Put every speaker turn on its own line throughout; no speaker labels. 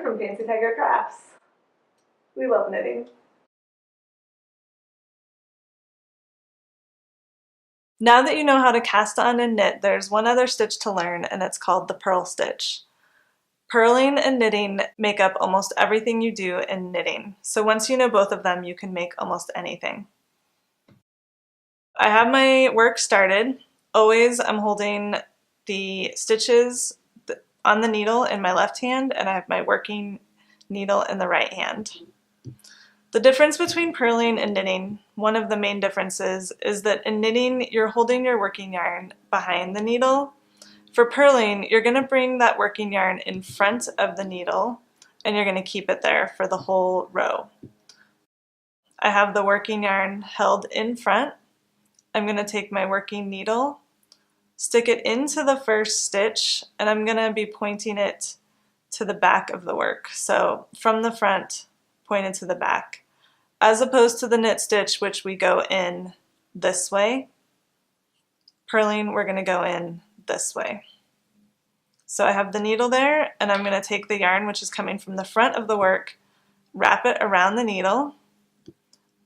from Fancy Tiger Crafts. We love knitting. Now that you know how to cast on and knit, there's one other stitch to learn, and it's called the purl stitch. Purling and knitting make up almost everything you do in knitting, so once you know both of them, you can make almost anything. I have my work started. Always I'm holding the stitches on the needle in my left hand, and I have my working needle in the right hand. The difference between purling and knitting, one of the main differences, is that in knitting you're holding your working yarn behind the needle. For purling, you're going to bring that working yarn in front of the needle and you're going to keep it there for the whole row. I have the working yarn held in front. I'm going to take my working needle, stick it into the first stitch, and I'm going to be pointing it to the back of the work. So from the front, pointed to the back, as opposed to the knit stitch, which we go in this way. Purling, we're going to go in this way. So I have the needle there, and I'm going to take the yarn, which is coming from the front of the work, wrap it around the needle,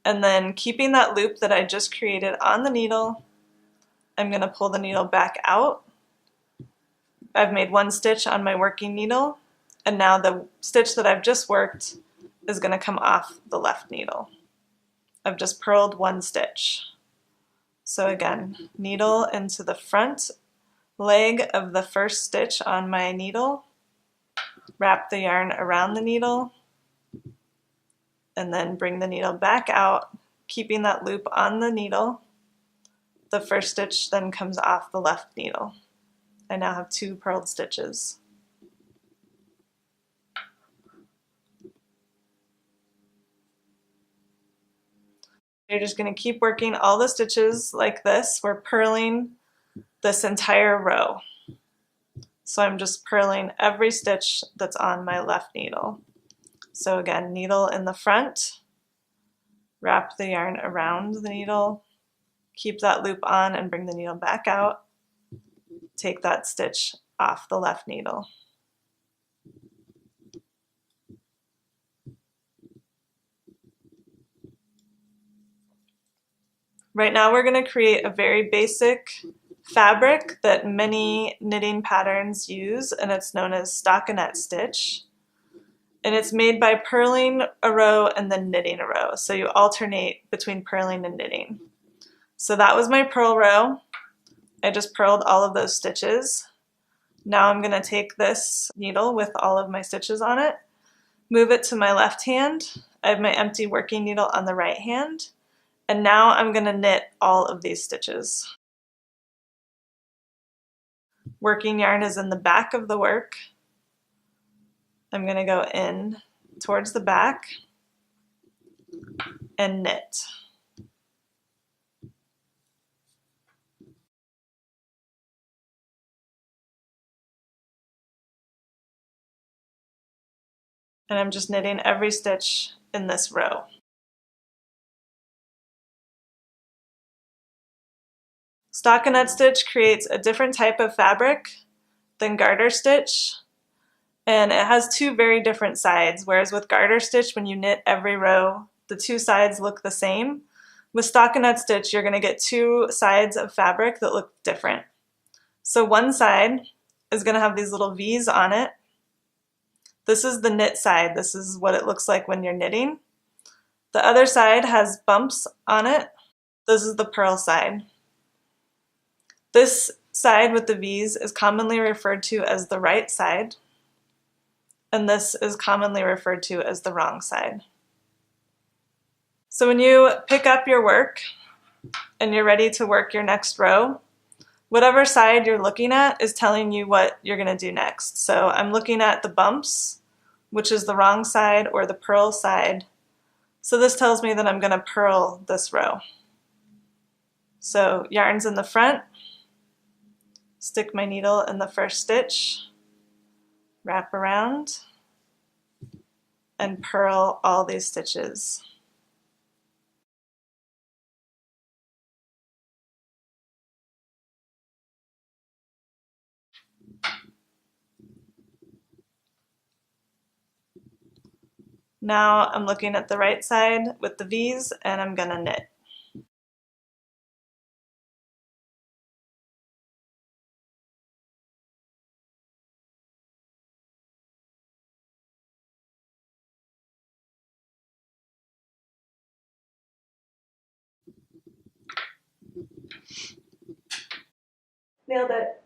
and then keeping that loop that I just created on the needle, I'm going to pull the needle back out. I've made one stitch on my working needle, and now the stitch that I've just worked is going to come off the left needle. I've just purled one stitch. So again, needle into the front leg of the first stitch on my needle, wrap the yarn around the needle, and then bring the needle back out, keeping that loop on the needle. The first stitch then comes off the left needle. I now have 2 purled stitches. You're just going to keep working all the stitches like this. We're purling this entire row. So I'm just purling every stitch that's on my left needle. So again, needle in the front, wrap the yarn around the needle, keep that loop on and bring the needle back out, take that stitch off the left needle. Right now we're going to create a very basic fabric that many knitting patterns use, and it's known as Stockinette Stitch. And it's made by purling a row and then knitting a row. So you alternate between purling and knitting. So that was my purl row. I just purled all of those stitches. Now I'm going to take this needle with all of my stitches on it, move it to my left hand. I have my empty working needle on the right hand. And now I'm going to knit all of these stitches. Working yarn is in the back of the work. I'm going to go in towards the back and knit. And I'm just knitting every stitch in this row. Stockinette stitch creates a different type of fabric than garter stitch, and it has 2 very different sides, whereas with garter stitch, when you knit every row, the 2 sides look the same. With stockinette stitch, you're going to get 2 sides of fabric that look different. So one side is going to have these little V's on it. This is the knit side. This is what it looks like when you're knitting. The other side has bumps on it. This is the purl side. This side with the V's is commonly referred to as the right side, and this is commonly referred to as the wrong side. So when you pick up your work and you're ready to work your next row, whatever side you're looking at is telling you what you're going to do next. So I'm looking at the bumps, which is the wrong side or the purl side. So this tells me that I'm going to purl this row. So yarn's in the front, stick my needle in the first stitch, wrap around, and purl all these stitches. Now I'm looking at the right side with the V's and I'm gonna knit. Nailed it.